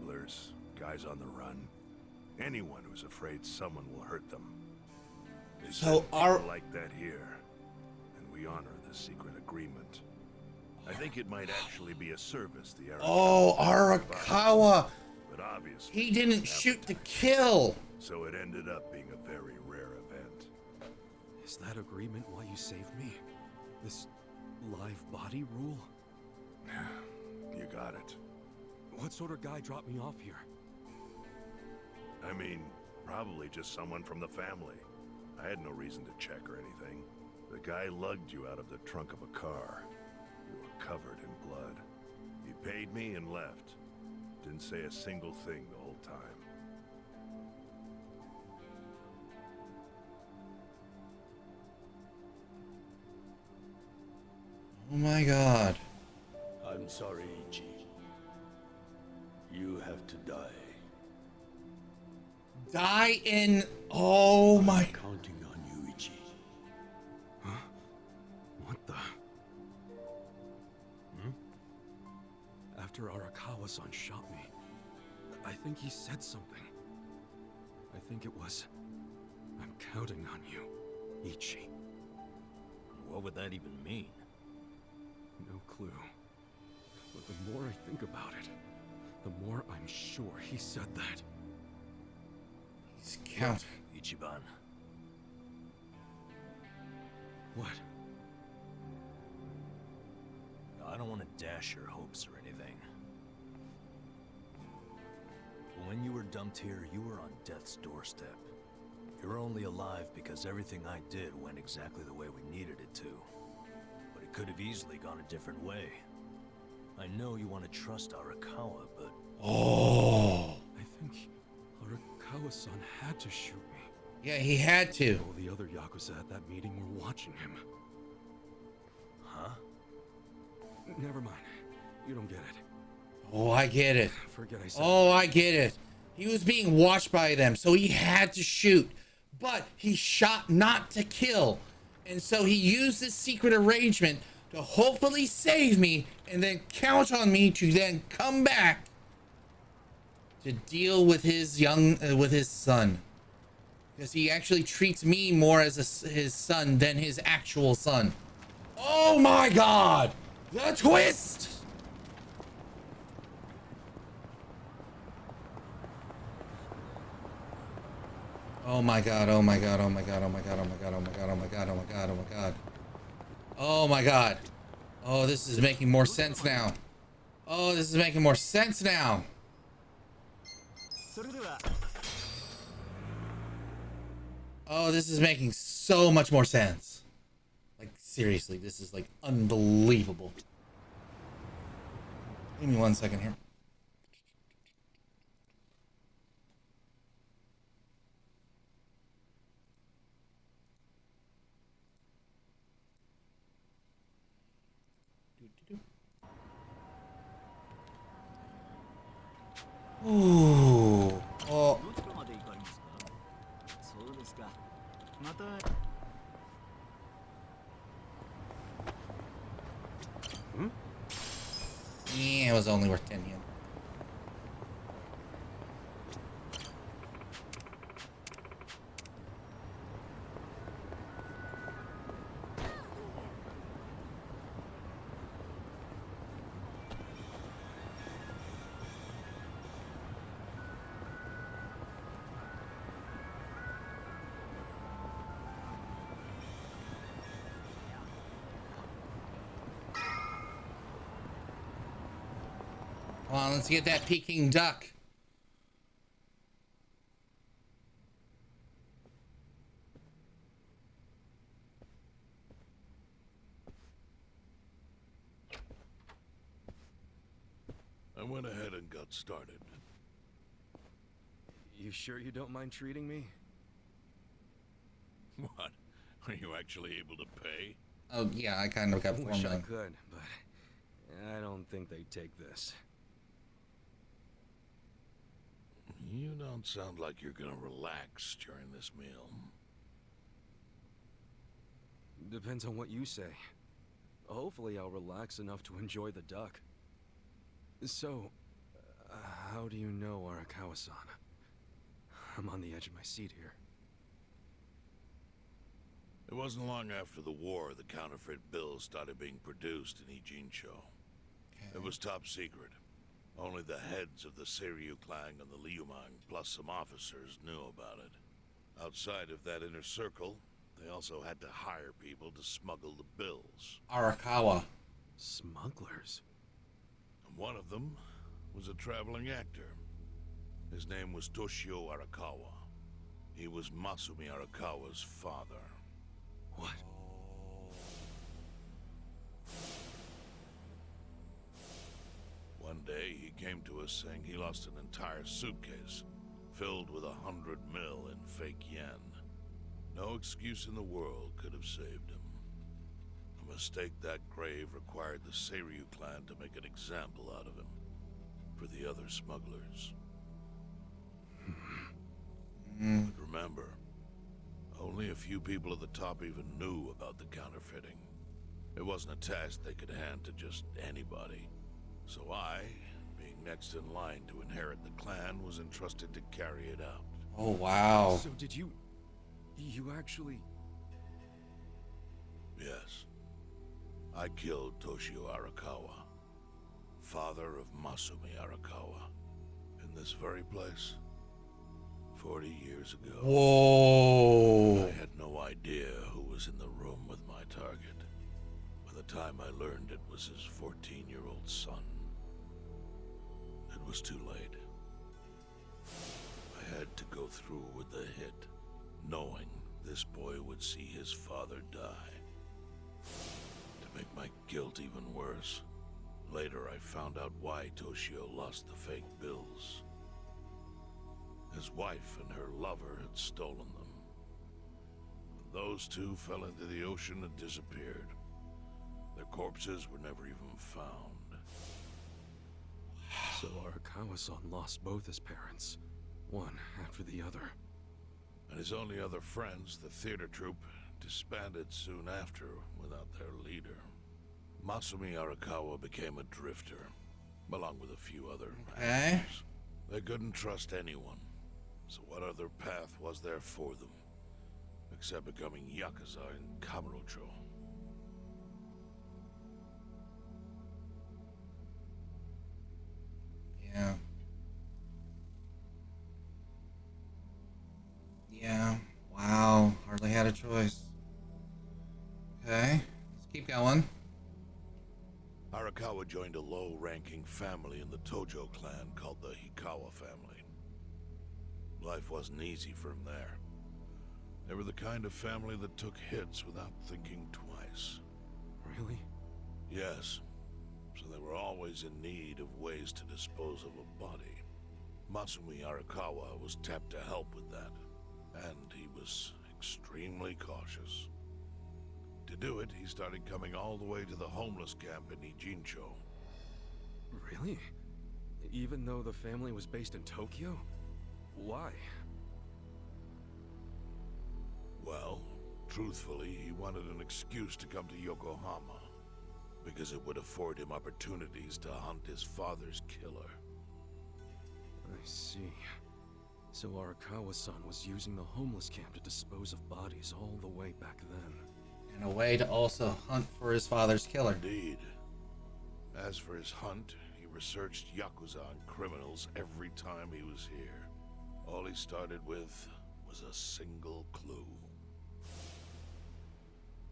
gamblers, guys on the run. Anyone who's afraid someone will hurt them. They So send like that here, and we honor the secret agreement. I think it might actually be a service the Arakawa. But obviously He didn't shoot to kill. So it ended up being a very rare event. Is that agreement why you saved me? This live body rule? You got it. What sort of guy dropped me off here? I mean, probably just someone from the family. I had no reason to check or anything. The guy lugged you out of the trunk of a car. You were covered in blood. He paid me and left. Didn't say a single thing the whole time. Oh my god. I'm sorry, Ichi. You have to die. Die in... Oh my... I'm counting on you, Ichi. Huh? What the? After Arakawa-san shot me, I think he said something. I think it was, I'm counting on you, Ichi. What would that even mean? No clue. But the more I think about it, the more I'm sure he said that. He's counting. Ichiban. What? I don't want to dash your hopes or anything. But when you were dumped here, you were on death's doorstep. You're only alive because everything I did went exactly the way we needed it to. But it could have easily gone a different way. I know you want to trust Arakawa, but... Oh. I think Arakawa-san had to shoot me. Yeah, he had to. All the other Yakuza at that meeting were watching him. Huh? Never mind. You don't get it. Oh, I get it. Forget I said Oh, I get it. He was being watched by them, so he had to shoot. But he shot not to kill. And so he used this secret arrangement to hopefully save me and then count on me to then come back to deal with his with his son. Because he actually treats me more as his son than his actual son. Oh my god! The twist! Oh my god, oh my god, oh my god, oh my god, oh my god, oh my god, oh my god, oh my god, oh my god. Oh my god. Oh, this is making more sense now. Oh, this is making more sense now. Oh, this is making so much more sense. Like, seriously, this is like unbelievable. Give me 1 second here. Ooh. Oh. Yeah, it was only worth 10 yen. Come on, let's get that Peking duck. I went ahead and got started. You sure you don't mind treating me? What? Are you actually able to pay? Oh, yeah, I kind of got 4 Wish I million. could, but I don't think they'd take this. You don't sound like you're gonna relax during this meal. Depends on what you say. Hopefully I'll relax enough to enjoy the duck. So, How do you know Arakawa-san? I'm on the edge of my seat here. It wasn't long after the war the counterfeit bills started being produced in Ijincho. It was top secret. Only the heads of the Seiryu clan and the Liumang, plus some officers, knew about it. Outside of that inner circle, they also had to hire people to smuggle the bills. Arakawa. Smugglers? And one of them was a traveling actor. His name was Toshio Arakawa. He was Masumi Arakawa's father. What? One day, he came to us saying he lost an entire suitcase filled with 100 mil in fake yen. No excuse in the world could have saved him. A mistake that grave required the Seiryu clan to make an example out of him for the other smugglers. But remember, only a few people at the top even knew about the counterfeiting. It wasn't a task they could hand to just anybody. So I, being next in line to inherit the clan, was entrusted to carry it out. Oh, wow. So did you actually... Yes. I killed Toshio Arakawa, father of Masumi Arakawa, in this very place, 40 years ago. Whoa. I had no idea who was in the room with my target. By the time I learned it was his 14-year-old son, it was too late. I had to go through with the hit, knowing this boy would see his father die. To make my guilt even worse, later I found out why Toshio lost the fake bills. His wife and her lover had stolen them. Those two fell into the ocean and disappeared. Their corpses were never even found. So Arakawa-san lost both his parents, one after the other. And his only other friends, the theater troupe, disbanded soon after without their leader. Masumi Arakawa became a drifter, along with a few other actors. They couldn't trust anyone, so what other path was there for them, except becoming Yakuza in Kamurocho? Yeah. Yeah. Wow. Hardly had a choice. Okay. Let's keep going. Arakawa joined a low-ranking family in the Tojo clan called the Hikawa family. Life wasn't easy for him there. They were the kind of family that took hits without thinking twice. Really? Yes. So they were always in need of ways to dispose of a body. Masumi Arakawa was tapped to help with that, and he was extremely cautious. To do it, he started coming all the way to the homeless camp in Ijincho. Really? Even though the family was based in Tokyo? Why? Well, truthfully, he wanted an excuse to come to Yokohama, because it would afford him opportunities to hunt his father's killer. I see. So Arakawa-san was using the homeless camp to dispose of bodies all the way back then. And a way to also hunt for his father's killer. Indeed. As for his hunt, he researched Yakuza and criminals every time he was here. All he started with was a single clue.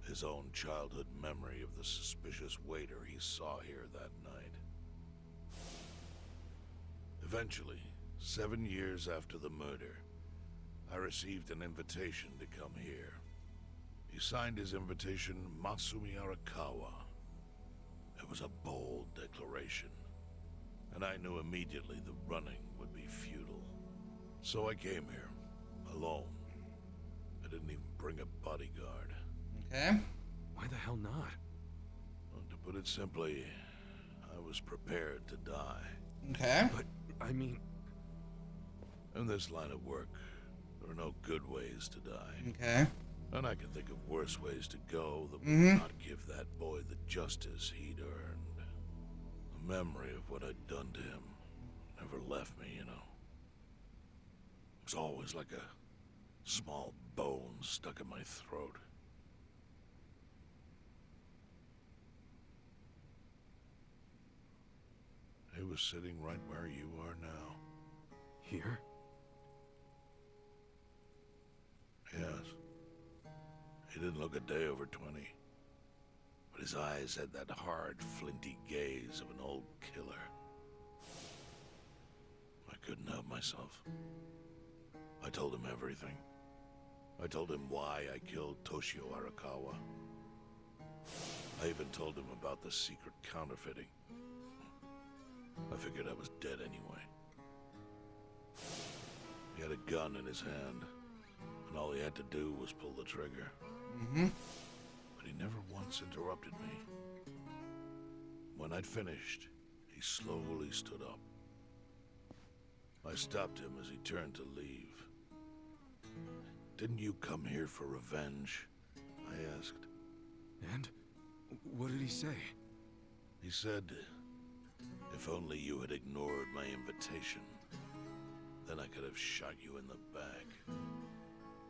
His own childhood memory of the suspicious waiter he saw here that night. Eventually, 7 years after the murder, I received an invitation to come here. He signed his invitation Masumi Arakawa. It was a bold declaration, and I knew immediately the running would be futile. So I came here, alone. I didn't even bring a bodyguard. Okay. Why the hell not? Well, to put it simply, I was prepared to die. Okay. But, I mean... In this line of work, there are no good ways to die. Okay. And I can think of worse ways to go that would not give that boy the justice he'd earned. The memory of what I'd done to him never left was always like a small bone stuck in my throat. He was sitting right where you are now. Here? Yes. He didn't look a day over 20. But his eyes had that hard, flinty gaze of an old killer. I couldn't help myself. I told him everything. I told him why I killed Toshio Arakawa. I even told him about the secret counterfeiting. I figured I was dead anyway. He had a gun in his hand, and all he had to do was pull the trigger. But he never once interrupted me. When I'd finished, he slowly stood up. I stopped him as he turned to leave. Didn't you come here for revenge? I asked. And? What did he say? He said, if only you had ignored my invitation, then I could have shot you in the back.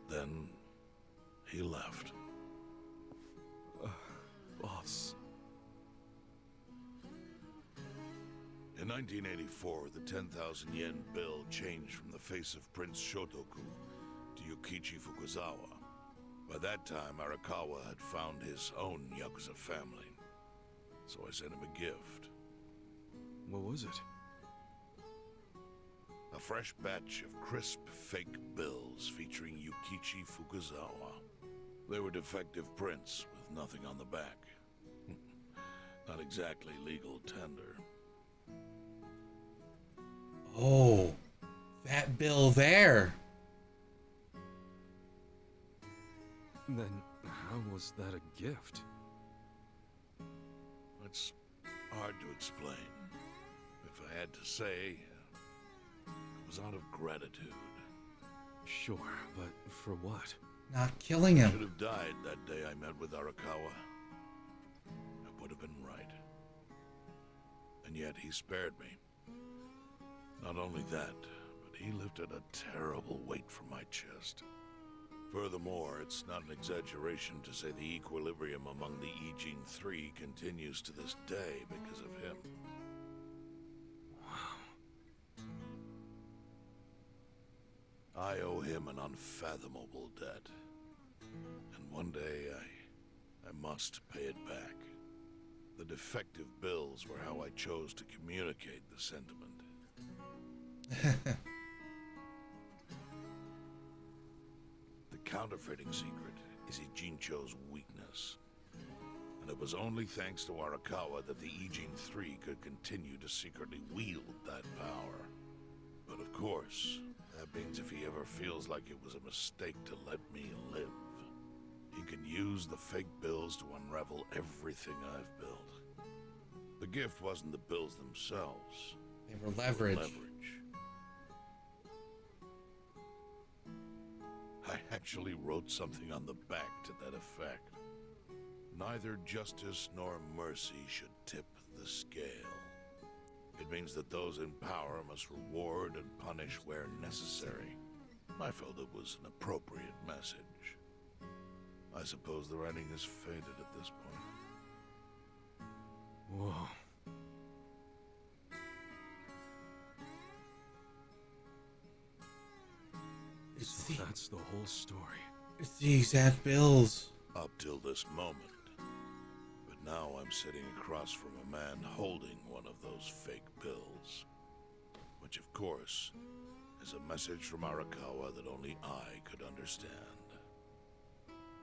Then he left. Boss. In 1984, the 10,000 yen bill changed from the face of Prince Shotoku to Yukichi Fukuzawa. By that time, Arakawa had found his own Yakuza family. So I sent him a gift. What was it? A fresh batch of crisp, fake bills featuring Yukichi Fukuzawa. They were defective prints with nothing on the back. Not exactly legal tender. Oh, that bill there. Then how was that a gift? It's hard to explain. If I had to say, it was out of gratitude. Sure, but for what? Not killing I should him. have died that day I met with Arakawa. It would have been right. And yet he spared me. Not only that, but he lifted a terrible weight from my chest. Furthermore, it's not an exaggeration to say the equilibrium among the Ijin Three continues to this day because of him. I owe him an unfathomable debt. And one day I must pay it back. The defective bills were how I chose to communicate the sentiment. The counterfeiting secret is Ijincho's weakness. And it was only thanks to Arakawa that the Ijin Three could continue to secretly wield that power. But of course, that means if he ever feels like it was a mistake to let me live, he can use the fake bills to unravel everything I've built. The gift wasn't the bills themselves. They were leverage. I actually wrote something on the back to that effect. Neither justice nor mercy should tip the scale. It means that those in power must reward and punish where necessary. I felt it was an appropriate message. I suppose the writing is faded at this point. Whoa. So that's the whole story. It's the exact bills. Up till this moment. But now I'm sitting across from a man holding one of those fake bills. Which, of course, is a message from Arakawa that only I could understand.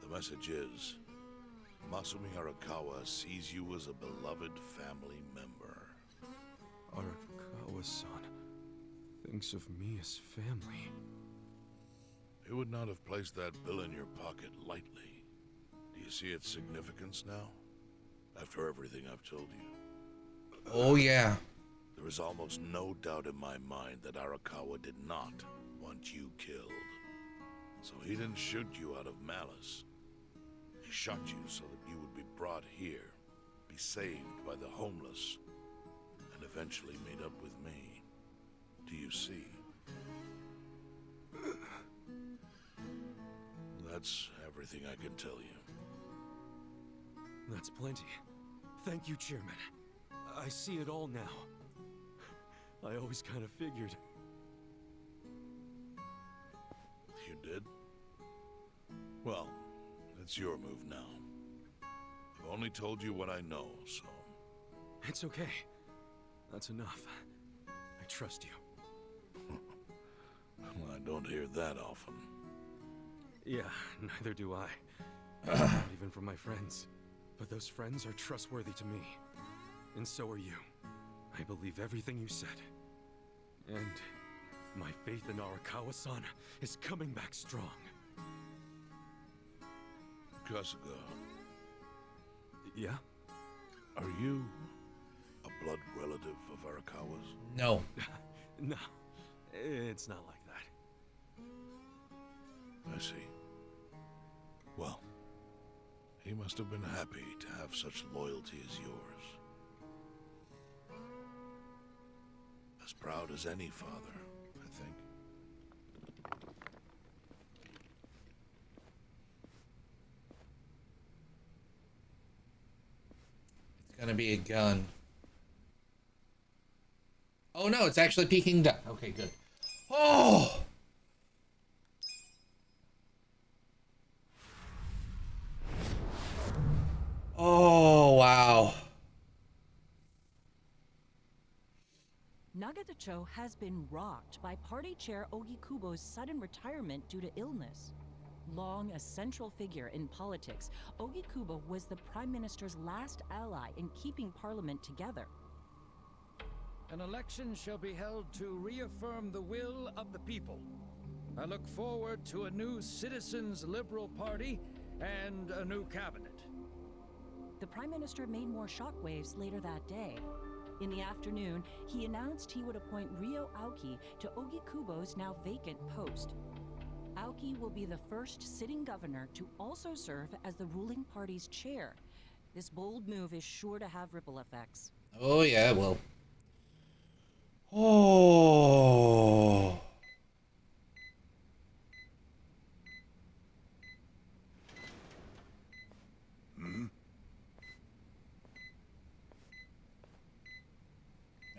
The message is, Masumi Arakawa sees you as a beloved family member. Arakawa-san thinks of me as family. He would not have placed that bill in your pocket lightly. Do you see its significance now? After everything I've told you? Oh, yeah. There is almost no doubt in my mind that Arakawa did not want you killed. So he didn't shoot you out of malice. He shot you so that you would be brought here, be saved by the homeless, and eventually made up with me. Do you see? That's everything I can tell you. That's plenty. Thank you, Chairman. I see it all now. I always kind of figured. You did? Well, it's your move now. I've only told you what I know, so... It's okay. That's enough. I trust you. Well, I don't hear that often. Yeah, neither do I. Not even from my friends. But those friends are trustworthy to me. And so are you. I believe everything you said. And my faith in Arakawa-san is coming back strong. Kasuga, Yeah? are you a blood relative of Arakawa's? No. No, it's not like that. I see. Well, he must have been happy to have such loyalty as yours. As proud as any father, I think. It's gonna be a gun. Oh no, it's actually peeking down. Okay, good. Oh! Oh, wow. Nagatacho has been rocked by party chair Ogikubo's sudden retirement due to illness. Long a central figure in politics, Ogikubo was the Prime Minister's last ally in keeping Parliament together. An election shall be held to reaffirm the will of the people. I look forward to a new Citizens Liberal Party and a new cabinet. The Prime Minister made more shockwaves later that day. In the afternoon, he announced he would appoint Ryo Aoki to Ogikubo's now vacant post. Aoki will be the first sitting governor to also serve as the ruling party's chair. This bold move is sure to have ripple effects. Oh, yeah, well. Oh.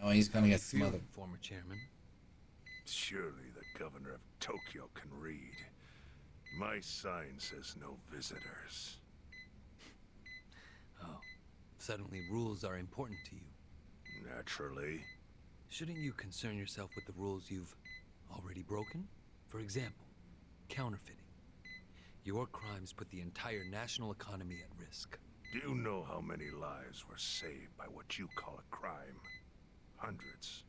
Oh, he's gonna get smothered. Former chairman. Surely the governor of Tokyo can read. My sign says no visitors. Oh, suddenly rules are important to you. Naturally. Shouldn't you concern yourself with the rules you've already broken? For example, counterfeiting. Your crimes put the entire national economy at risk. Do you know how many lives were saved by what you call a crime? Hundreds.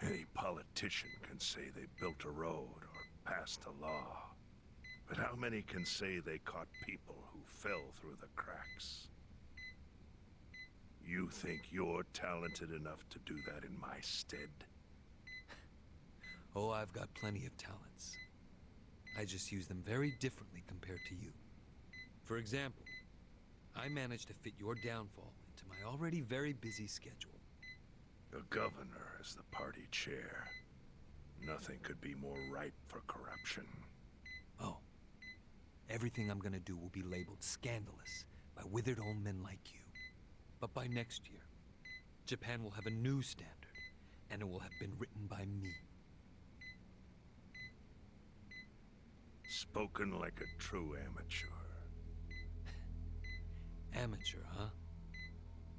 Any politician can say they built a road or passed a law. But how many can say they caught people who fell through the cracks? You think you're talented enough to do that in my stead? Oh, I've got plenty of talents. I just use them very differently compared to you. For example, I managed to fit your downfall into my already very busy schedule. The governor is the party chair. Nothing could be more ripe for corruption. Oh, everything I'm gonna do will be labeled scandalous by withered old men like you. But by next year, Japan will have a new standard, and it will have been written by me. Spoken like a true amateur. Amateur, huh?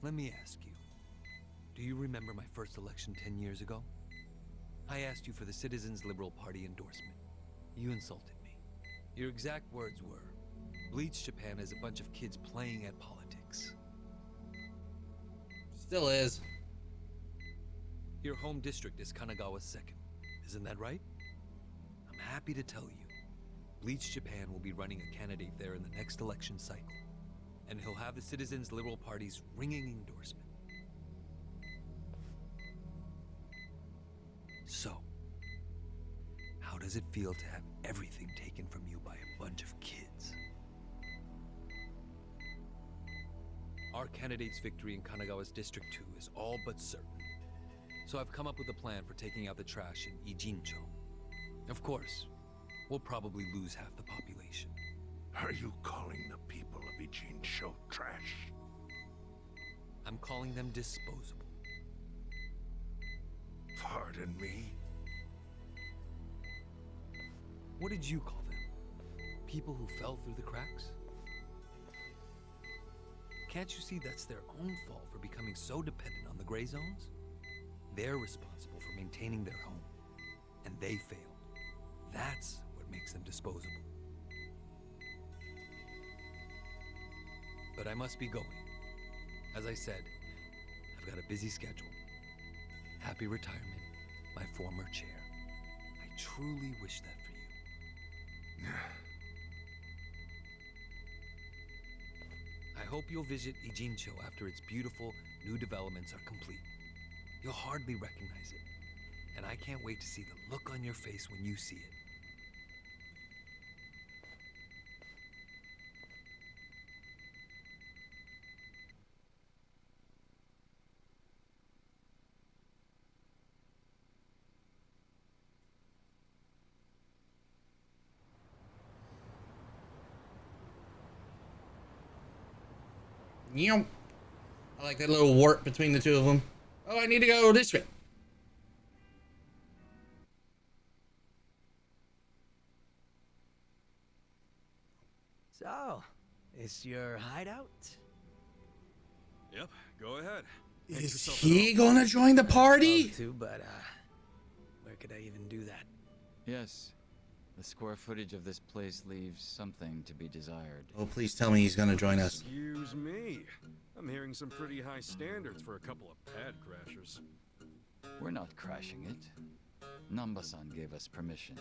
Let me ask you. Do you remember my first election 10 years ago? I asked you for the Citizens Liberal Party endorsement. You insulted me. Your exact words were, Bleach Japan is a bunch of kids playing at politics. Still is. Your home district is Kanagawa's second. Isn't that right? I'm happy to tell you, Bleach Japan will be running a candidate there in the next election cycle. And he'll have the Citizens Liberal Party's ringing endorsement. So, how does it feel to have everything taken from you by a bunch of kids? Our candidate's victory in Kanagawa's District 2 is all but certain. So I've come up with a plan for taking out the trash in Ijincho. Of course, we'll probably lose half the population. Are you calling the people of Ijincho trash? I'm calling them disposable. Pardon me? What did you call them? People who fell through the cracks? Can't you see that's their own fault for becoming so dependent on the gray zones? They're responsible for maintaining their home, and they failed. That's what makes them disposable. But I must be going. As I said, I've got a busy schedule. Happy retirement, my former chair. I truly wish that for you. I hope you'll visit Ijincho after its beautiful new developments are complete. You'll hardly recognize it, and I can't wait to see the look on your face when you see it. Yeom. I like that little warp between the two of them. Oh, I need to go this way. So, is your hideout? Yep, go ahead. Is he gonna join the party? Love to, but where could I even do that? Yes. The square footage of this place leaves something to be desired. Oh, please tell me he's gonna join us. Excuse me. I'm hearing some pretty high standards for a couple of pad crashers. We're not crashing it. Namba-san gave us permission.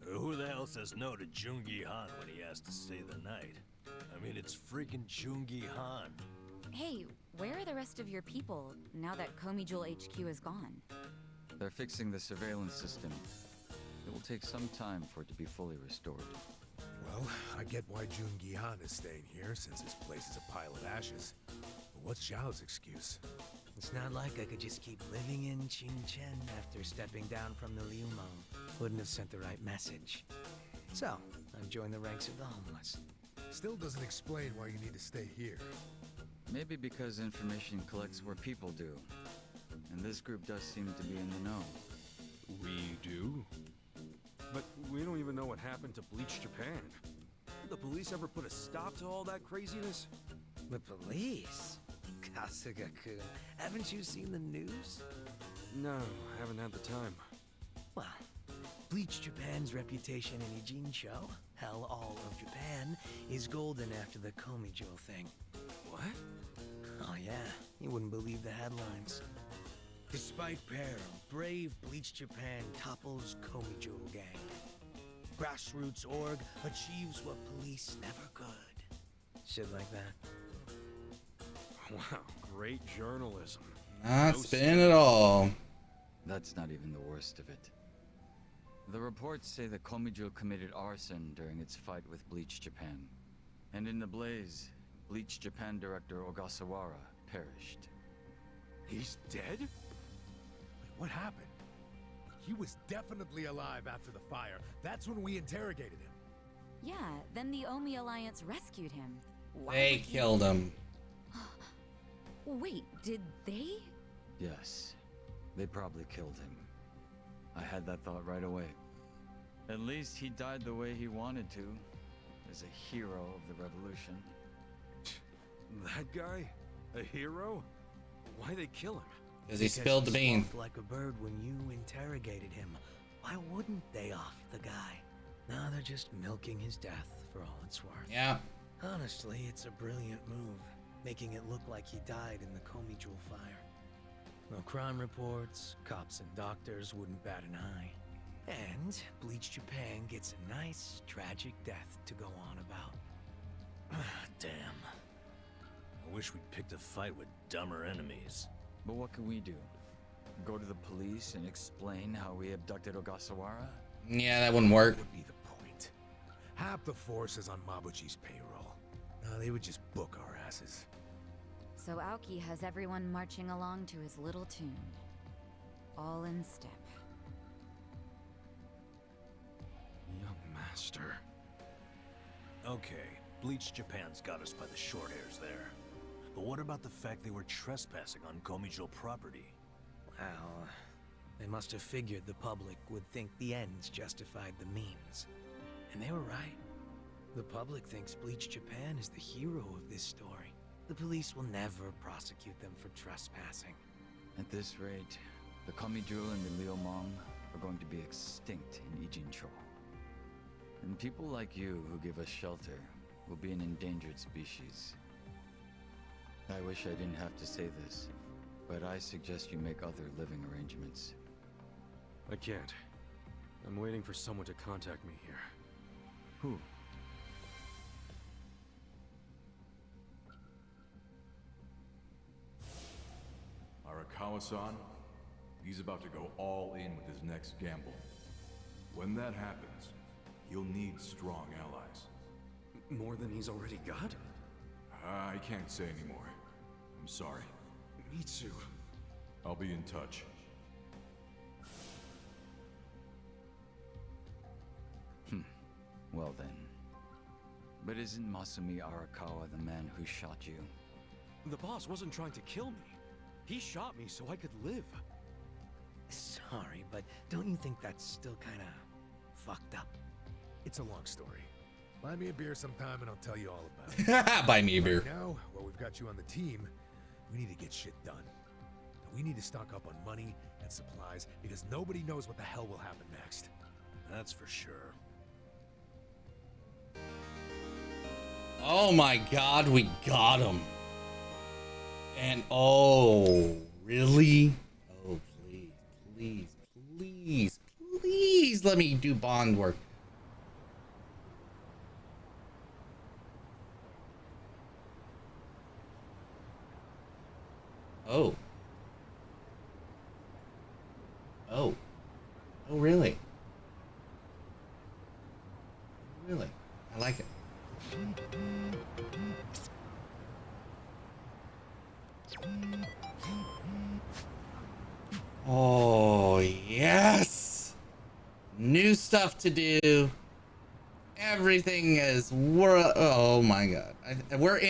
Who the hell says no to Jungi Han when he has to stay the night? I mean, it's freaking Jungi Han. Hey, where are the rest of your people now that Komijul HQ is gone? They're fixing the surveillance system. It will take some time for it to be fully restored. Well, I get why Jungi Han is staying here, since his place is a pile of ashes. But what's Xiao's excuse? It's not like I could just keep living in Qingchen after stepping down from the Liumang. Wouldn't have sent the right message. So, I've joined the ranks of the homeless. Still doesn't explain why you need to stay here. Maybe because information collects where people do. And this group does seem to be in the know. We do? But we don't even know what happened to Bleach Japan. Did the police ever put a stop to all that craziness? The police? Kasuga-kun, haven't you seen the news? No, haven't had the time. Well, Bleach Japan's reputation in Ijincho, hell, all of Japan, is golden after the Komijul thing. What? Oh yeah, you wouldn't believe the headlines. Despite peril, brave Bleach Japan topples Komijul gang. Grassroots org achieves what police never could. Shit like that. Wow, great journalism. Not No spin at all. That's not even the worst of it. The reports say that Komijul committed arson during its fight with Bleach Japan. And in the blaze, Bleach Japan director Ogasawara perished. He's dead? Wait, what happened? He was definitely alive after the fire. That's when we interrogated him. Yeah, then the Omi Alliance rescued him. Why They would he- killed him. Wait, did they? Yes, they probably killed him. I had that thought right away. At least he died the way he wanted to, as a hero of the revolution. That guy? A hero? Why'd they kill him? Because he spilled the bean. Squawked like a bird when you interrogated him. Why wouldn't they off the guy? Now they're just milking his death for all it's worth. Yeah. Honestly, it's a brilliant move, making it look like he died in the Komijul fire. No crime reports, cops and doctors wouldn't bat an eye. And Bleach Japan gets a nice, tragic death to go on about. Damn. I wish we'd picked a fight with dumber enemies. But what can we do? Go to the police and explain how we abducted Ogasawara? Yeah, that wouldn't work. What would be the point? Half the force is on Mabuchi's payroll. No, they would just book our asses. So Aoki has everyone marching along to his little tune. all in step. Young master. Okay, Bleach Japan's got us by the short hairs there. But what about the fact they were trespassing on Komijo property? Well, they must have figured the public would think the ends justified the means. And they were right. The public thinks Bleach Japan is the hero of this story. The police will never prosecute them for trespassing. At this rate, the Komijo and the Liumang are going to be extinct in Ijincho. And people like you who give us shelter will be an endangered species. I wish I didn't have to say this, but I suggest you make other living arrangements. I can't. I'm waiting for someone to contact me here. Who? Arakawa-san, he's about to go all in with his next gamble. When that happens, you'll need strong allies. More than he's already got? I can't say anymore. I'm sorry. Me too. I'll be in touch. Well then. But isn't Masumi Arakawa the man who shot you? The boss wasn't trying to kill me. He shot me so I could live. Sorry, but don't you think that's still kinda fucked up? It's a long story. Buy me a beer sometime and I'll tell you all about it. Buy me a beer. Right now, while we've got you on the team, we need to get shit done. And we need to stock up on money and supplies because nobody knows what the hell will happen next. That's for sure. Oh my god, we got him. And oh, really? Oh, please, please, please, please let me do bond work. Oh. Oh. Oh, really? Really? I like it. Oh, yes. New stuff to do. Everything is oh my god. We're in